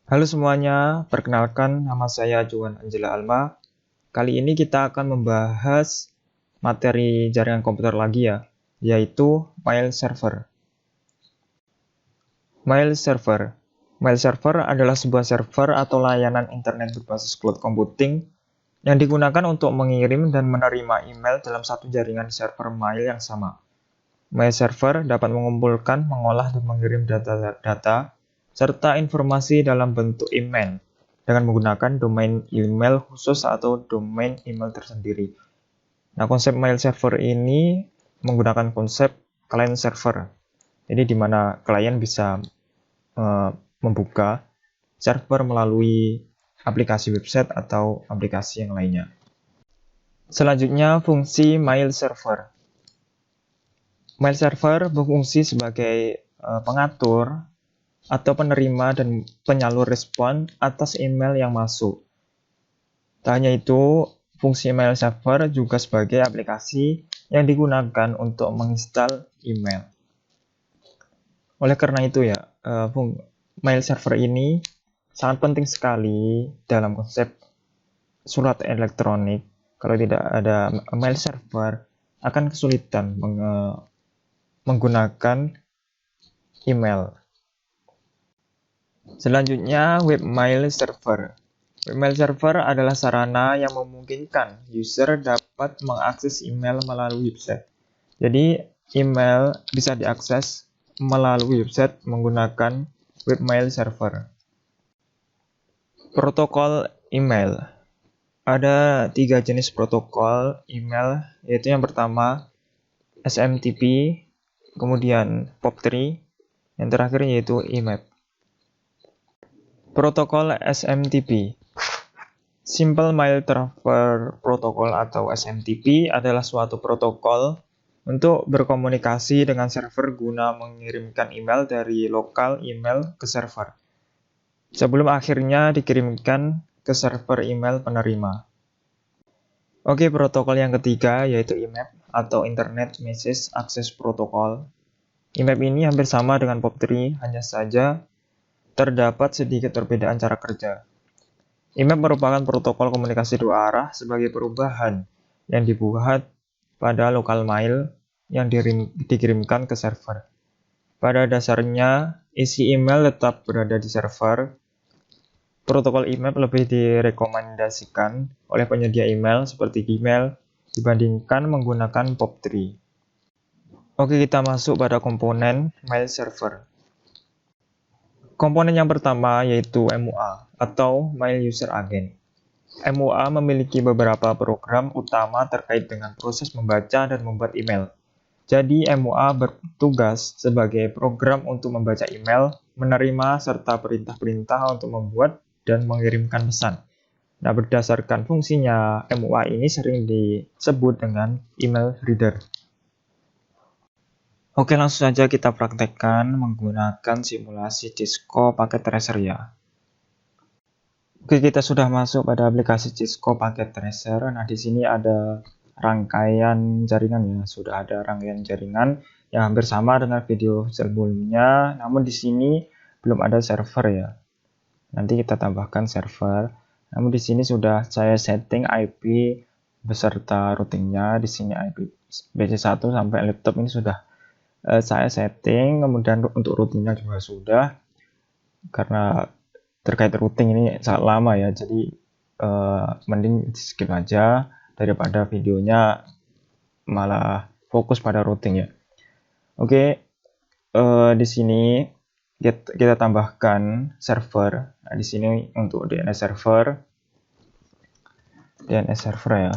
Halo semuanya, perkenalkan nama saya Juan Angela Alma. Kali ini kita akan membahas materi jaringan komputer lagi ya, yaitu mail server. Mail server. Mail server adalah sebuah server atau layanan internet berbasis cloud computing yang digunakan untuk mengirim dan menerima email dalam satu jaringan server mail yang sama. Mail server dapat mengumpulkan, mengolah, dan mengirim data serta informasi dalam bentuk email dengan menggunakan domain email khusus atau domain email tersendiri. Nah, konsep mail server ini menggunakan konsep client server. Jadi di mana klien bisa membuka server melalui aplikasi website atau aplikasi yang lainnya. Selanjutnya, fungsi mail server. Mail server berfungsi sebagai pengatur atau penerima dan penyalur respon atas email yang masuk. Tak hanya itu, fungsi mail server juga sebagai aplikasi yang digunakan untuk menginstal email. Oleh karena itu ya, mail server ini sangat penting sekali dalam konsep surat elektronik. Kalau tidak ada mail server, akan kesulitan menggunakan email. Selanjutnya, webmail server. Webmail server adalah sarana yang memungkinkan user dapat mengakses email melalui website. Jadi, email bisa diakses melalui website menggunakan webmail server. Protokol email. Ada 3 jenis protokol email, yaitu yang pertama SMTP, kemudian POP3, yang terakhir yaitu IMAP. Protokol SMTP. Simple Mail Transfer Protocol atau SMTP adalah suatu protokol untuk berkomunikasi dengan server guna mengirimkan email dari lokal email ke server, sebelum akhirnya dikirimkan ke server email penerima. Oke, protokol yang ketiga yaitu IMAP atau Internet Message Access Protocol. IMAP ini hampir sama dengan POP3, hanya saja terdapat sedikit perbedaan cara kerja. IMAP merupakan protokol komunikasi dua arah sebagai perubahan yang dibuat pada lokal mail yang dikirimkan ke server. Pada dasarnya, isi email tetap berada di server. Protokol IMAP lebih direkomendasikan oleh penyedia email seperti Gmail dibandingkan menggunakan POP3. Oke, kita masuk pada komponen mail server. Komponen yang pertama yaitu MUA atau Mail User Agent. MUA memiliki beberapa program utama terkait dengan proses membaca dan membuat email. Jadi MUA bertugas sebagai program untuk membaca email, menerima serta perintah-perintah untuk membuat dan mengirimkan pesan. Nah, berdasarkan fungsinya, MUA ini sering disebut dengan email reader. Oke, langsung saja kita praktekkan menggunakan simulasi Cisco Packet Tracer ya. Oke, kita sudah masuk pada aplikasi Cisco Packet Tracer. Nah, di sini ada rangkaian jaringan ya. Sudah ada rangkaian jaringan yang hampir sama dengan video sebelumnya, namun di sini belum ada server ya. Nanti kita tambahkan server. Namun di sini sudah saya setting IP beserta routingnya. Di sini IP BC1 sampai laptop ini sudah saya setting, kemudian untuk routingnya juga sudah, karena terkait routing ini sangat lama ya, jadi mending di skip aja daripada videonya malah fokus pada routing ya. Oke, di sini kita tambahkan server. Nah, di sini untuk DNS server ya.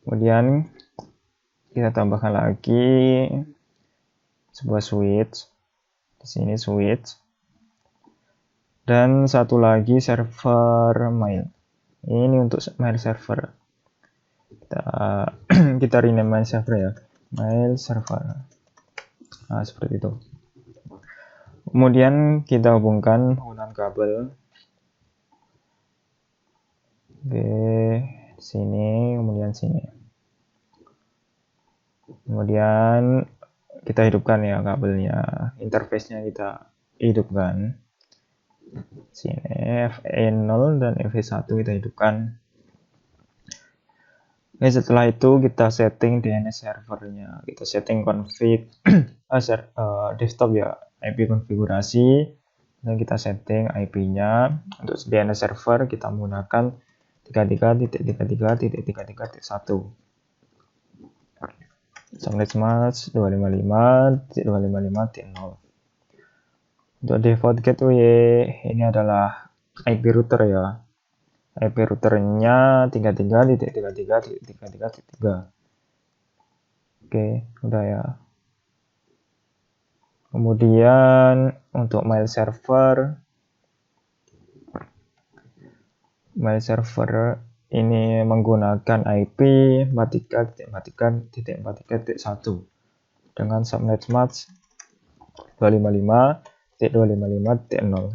Kemudian kita tambahkan lagi sebuah switch. Di sini switch. Dan satu lagi server mail. Ini untuk mail server. Kita rename mail server ya. Mail server. Nah, seperti itu. Kemudian kita hubungkan menggunakan kabel. Oke, sini, kemudian sini. Kemudian kita hidupkan ya kabelnya, interface-nya kita hidupkan. Sini FE0 dan FE1 kita hidupkan. Oke, setelah itu kita setting DNS servernya. Kita setting config desktop ya, IP konfigurasi. Dan kita setting IP-nya. Untuk DNS server kita menggunakan 33.33.33.1. Subnet match 255.255.0. Untuk default gateway ini adalah IP router ya. IP routernya 33.33.33.3. Oke, udah ya. Kemudian untuk mail server ini menggunakan IP 43.43.43.1 dengan subnet match 255.255.0.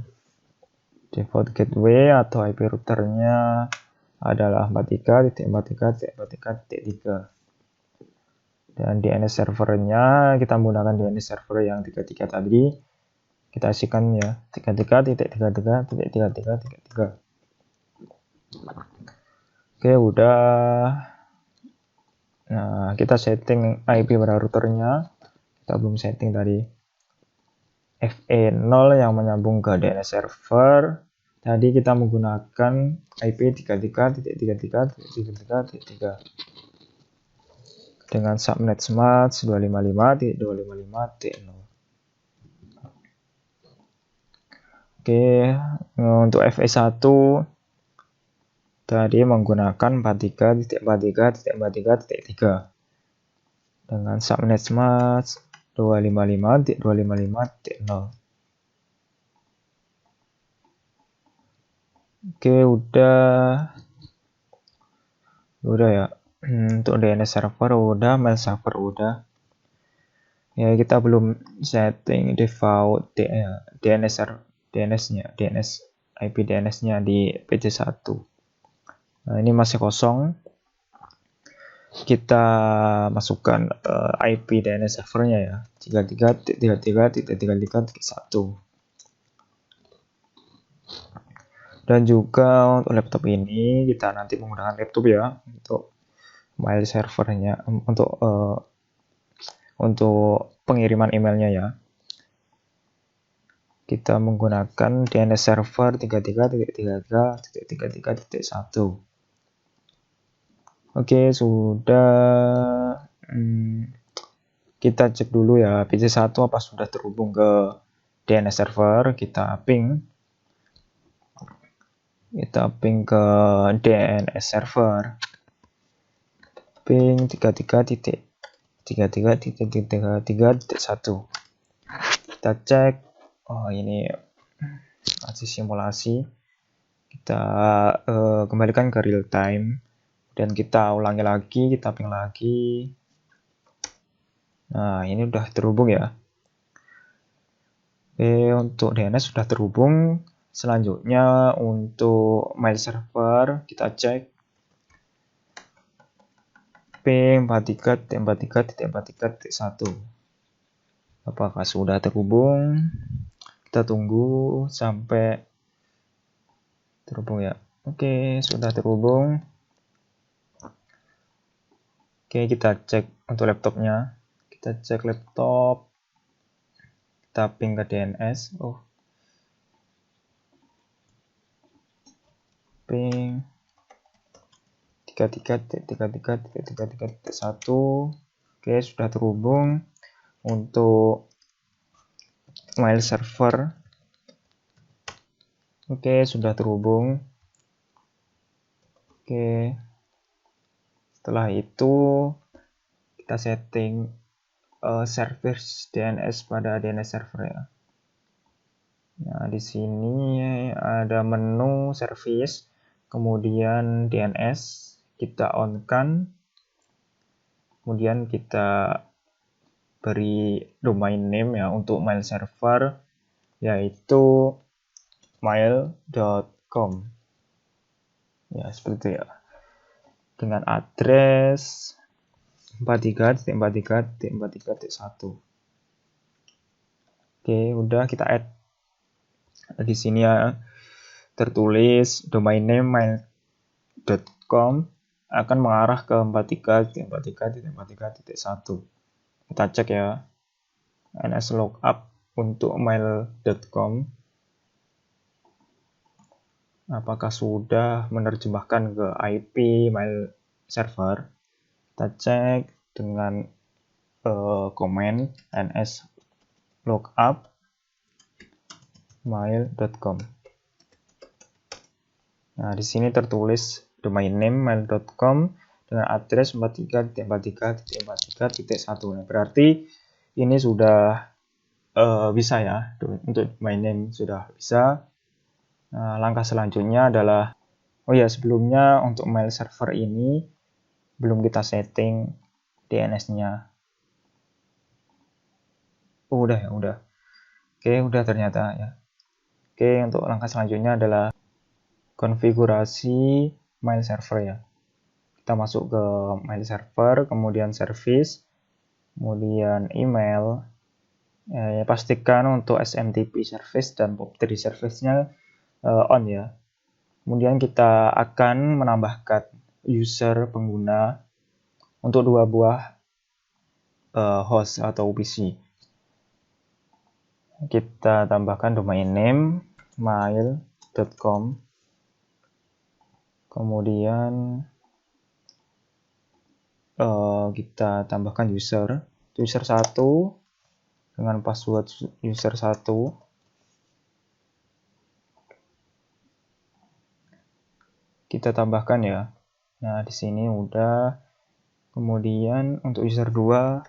Default gateway atau IP routernya adalah 43.43.43.3. Dan DNS servernya kita menggunakan DNS server yang 33 tadi. Kita isikan ya 33.33.33.33. Oke, udah. Nah, kita setting IP pada routernya. Kita belum setting tadi. FE0 yang menyambung ke DNS server. Tadi kita menggunakan IP 33.33.33.3 dengan subnet match 255.255.0. Oke, untuk FE1 tadi menggunakan 43.43.43.3 dengan subnet match 255.255.0. Oke, udah ya. Untuk DNS server udah, mail server udah. Ya, kita belum setting default DNS-nya, IP DNS-nya di PC1. Nah, ini masih kosong. Kita masukkan IP DNS servernya ya, 33.33.33.1. Dan juga untuk laptop ini kita nanti menggunakan laptop ya untuk mail servernya, untuk pengiriman emailnya ya. Kita menggunakan DNS server 33.33.33.1. Oke, sudah. Kita cek dulu ya PC1 apa sudah terhubung ke DNS server. Kita ping ke DNS server. Ping 33.33.33.1. Kita cek. Oh, ini masih simulasi. Kita kembalikan ke real time dan kita ulangi lagi, kita ping lagi. Nah, ini udah terhubung ya. Oke, untuk DNS sudah terhubung. Selanjutnya untuk mail server kita cek ping 43.43.43.1. Apakah sudah terhubung? Kita tunggu sampai terhubung ya. Oke, sudah terhubung. Oke, kita cek untuk laptopnya. Kita cek laptop. Kita ping ke DNS. Ping 33.33.33.1. Oke, sudah terhubung. Untuk mail server, oke, sudah terhubung. Oke, setelah itu kita setting service DNS pada DNS server ya. Nah, di sini ada menu service, kemudian DNS kita on kan, kemudian kita beri domain name ya untuk mail server, yaitu mail.com ya, seperti itu ya, dengan address 43.43.43.1. Oke, udah, kita add Di sini ya tertulis domain name mail.com akan mengarah ke 43.43.43.1. Kita cek ya, nslookup untuk mail.com apakah sudah menerjemahkan ke IP mail server. Kita cek dengan komen nslookup mail.com. Nah, di sini tertulis domain name mail.com dengan address 43.43.43.1. Nah, berarti ini sudah bisa ya, untuk domain name sudah bisa. Nah, langkah selanjutnya adalah, oh ya, sebelumnya untuk mail server ini belum kita setting DNS-nya. Udah ya, udah. Oke, udah ternyata ya. Oke, untuk langkah selanjutnya adalah konfigurasi mail server ya. Kita masuk ke mail server, kemudian service, kemudian email. Pastikan untuk SMTP service dan POP3 service-nya on ya. Kemudian kita akan menambahkan user pengguna untuk 2 buah host atau PC. Kita tambahkan domain name mail.com, kemudian kita tambahkan user 1 dengan password user 1. Kita tambahkan ya. Nah, di sini udah. Kemudian untuk user 2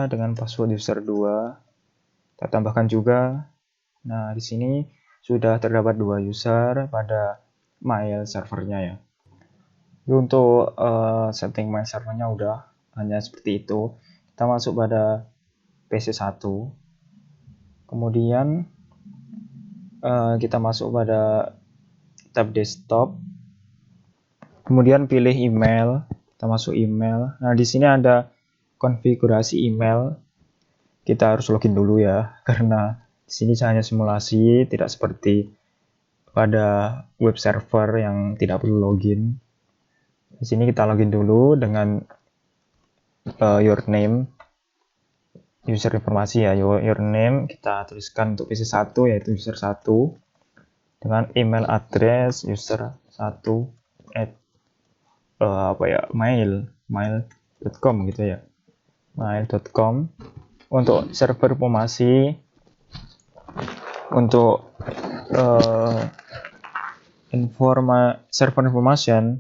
dengan password user 2 kita tambahkan juga. Nah, di sini sudah terdapat 2 user pada mail servernya ya. Untuk setting mail servernya udah hanya seperti itu. Kita masuk pada PC1. Kemudian kita masuk pada tab desktop. Kemudian pilih email, kita masuk email. Nah, di sini ada konfigurasi email. Kita harus login dulu ya, karena di sini hanya simulasi, tidak seperti pada web server yang tidak perlu login. Di sini kita login dulu dengan your name, user informasi ya, your name kita tuliskan untuk PC1 yaitu user 1 dengan email address user 1 mail.com gitu ya, mail.com. Untuk server informasi, untuk server information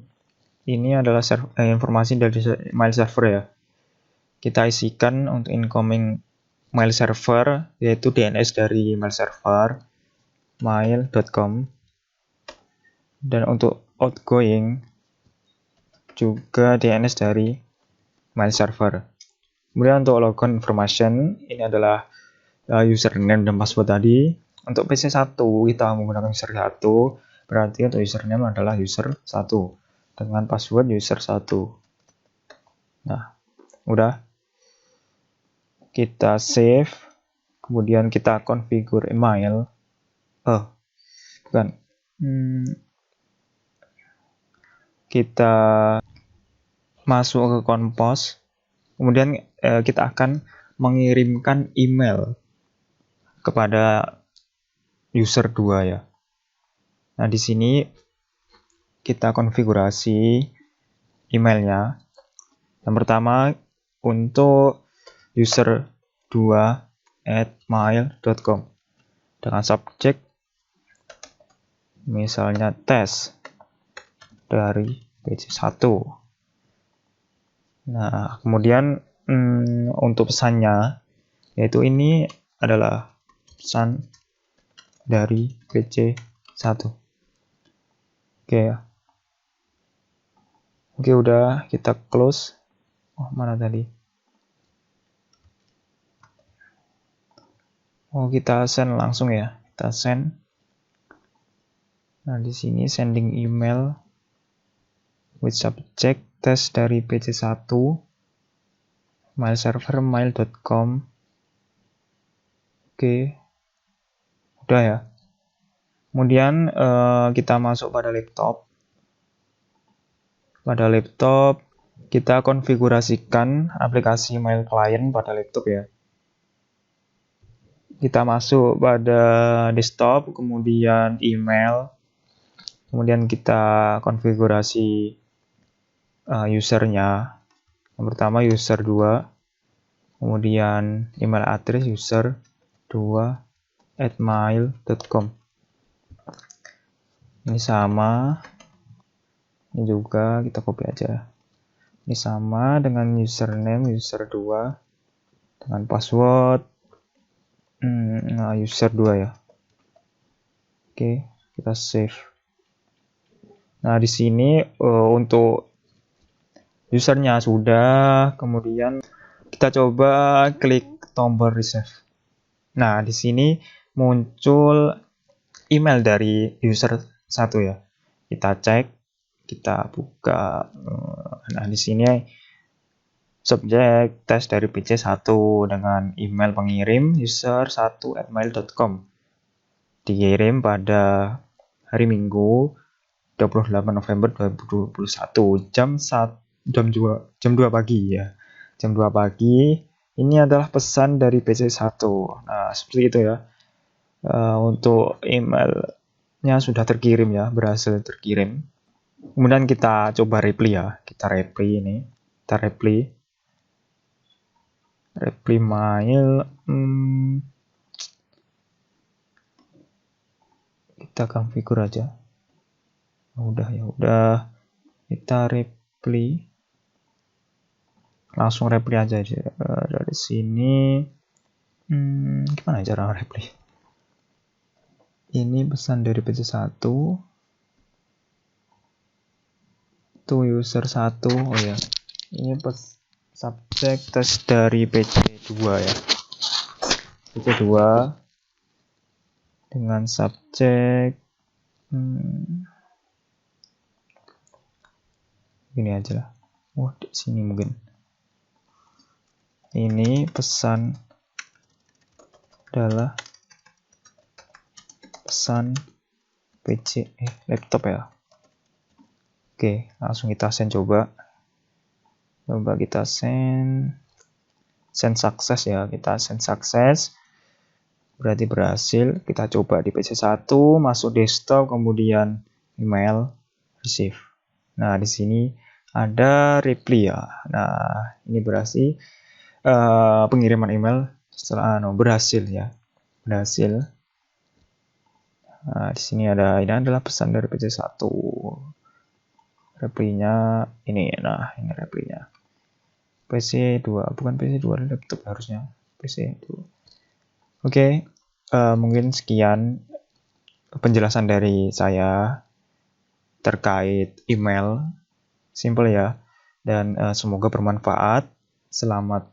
ini adalah informasi dari mail server ya. Kita isikan untuk incoming mail server yaitu DNS dari mail server mail.com, dan untuk outgoing juga DNS dari mail server. Kemudian untuk logon information ini adalah username dan password tadi. Untuk PC1 kita menggunakan user 1, berarti untuk username adalah user 1 dengan password user 1. Nah, udah. Kita save, kemudian kita configure email. Kita masuk ke compose, kemudian kita akan mengirimkan email kepada user 2 ya. Nah, di sini kita konfigurasi emailnya. Yang pertama untuk user 2@mail.com dengan subjek misalnya tes dari PC1. Nah, kemudian untuk pesannya yaitu ini adalah pesan dari PC1. Oke ya. Oke, udah kita close. Mana tadi? Kita send langsung ya. Kita send. Nah, di sini sending email with subject test dari PC1 mail server mail.com. Oke. Udah ya. Kemudian kita masuk pada laptop. Pada laptop kita konfigurasikan aplikasi mail client pada laptop ya. Kita masuk pada desktop, kemudian email, kemudian kita konfigurasi usernya. Yang pertama user 2, kemudian email address user 2@mail.com. Ini sama, ini juga kita copy aja. Ini sama dengan username user 2 dengan password user 2 ya. Oke, kita save. Nah, di sini untuk usernya sudah, kemudian kita coba klik tombol receive. Nah, di sini muncul email dari user 1 ya. Kita cek, kita buka. Nah, di sini subjek tes dari PC1 dengan email pengirim user1@mail.com. Dikirim pada hari Minggu 28 November 2021 jam 2 pagi ya. Jam 2 pagi. Ini adalah pesan dari PC1. Nah, seperti itu ya. Untuk emailnya sudah terkirim ya, berhasil terkirim. Kemudian kita coba reply ya. Kita reply ini. Kita reply mail. Kita konfigur aja. Ya udah. Kita reply. Langsung reply aja dari sini. Gimana cara reply? Ini pesan dari PC1 to user 1. Oh ya. Ini subjek tes dari PC2 ya. PC2 dengan subjek gini aja lah. Di sini mungkin. Ini pesan adalah pesan PC laptop ya. Oke, langsung kita send coba. Coba kita send sukses ya. Kita send sukses. Berarti berhasil. Kita coba di PC1, masuk desktop, kemudian email, receive. Nah, di sini ada reply ya. Nah, ini berarti pengiriman email setelah berhasil ya. Berhasil. Nah, di sini ini adalah pesan dari PC1. Reply-nya ini. Nah, ini reply-nya. PC2, bukan PC2 laptop harusnya. PC2. Oke, mungkin sekian penjelasan dari saya terkait email. Simple ya. Dan semoga bermanfaat. Selamat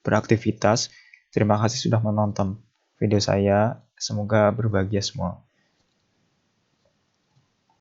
beraktivitas. Terima kasih sudah menonton video saya. Semoga berbahagia semua.